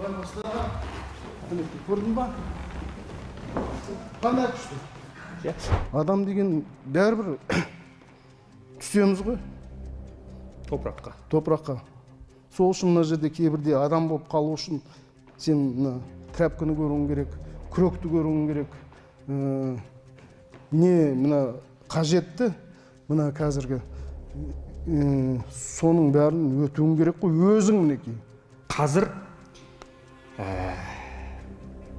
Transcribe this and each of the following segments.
Былай бастаға. Көрдің ба? Қандай күшті? Адам деген бәрібір түсеміз ғой. Топыраққа. Сол үшін мына жерде кейбірде адам болып қалу үшін сен мына тряпканы көруің керек, күректі көруің керек. Не мына қажетті, мына қазіргі соның бәрін өтуің керек қой, өзің мінекей. Қазір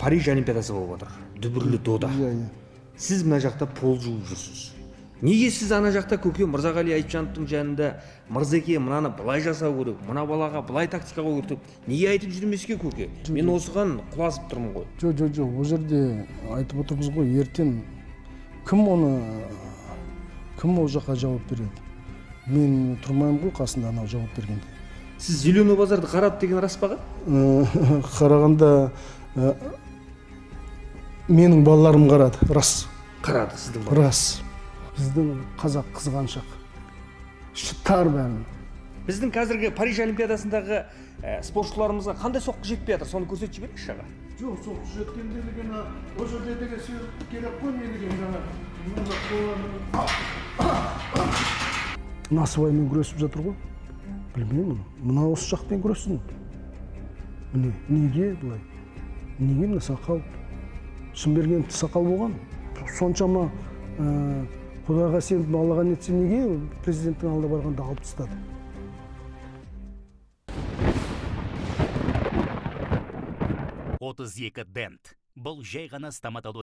Париж Олимпиадасы болып отыр. Дүбірлі дода. Сіз мына жақта пол жуып жүрсіз. Неге сіз ана жақта көке Мырзағали Айтжановтың жанында Мырзеке мынаны былай жасау керек, мына балаға былай тактика қою керек деп неге айтып жүрмеске көке? Мен осыған құласып тұрмын ғой. Жоқ, ол жерде айтып отырмыз ғой, ертең кім ол жаққа жауап береді? Мен тұрмаймын ғой қасында анау жауап бергенде. Сіз Зеленый базарды қарады деген рас па? Қарағанда менің балаларым қарады, рас. Қарады сіздің балалар. Рас. Біздің қазақ қызғаншақ. Шыттар бәрін. Біздің қазіргі Париж Олимпиадасындағы спортшыларымызға қандай соққы жетпей жатыр, соны көрсетіп жіберіңізші аға. Жоқ, соққы жеткенде деген о жерде деген сөз керек қой, не деген насыбаймен күресіп жатыр ғой. Білмеймін, мына осы жақпен күресін. Міне, неге бұлай? Неге мына сақал? Шынбергенов сақал болған. Соншама Құдайға сеніп Аллаға нетсе неге президенттің алдына барғанда алып тастады? «32 Дент». Бұл жай ғана стоматология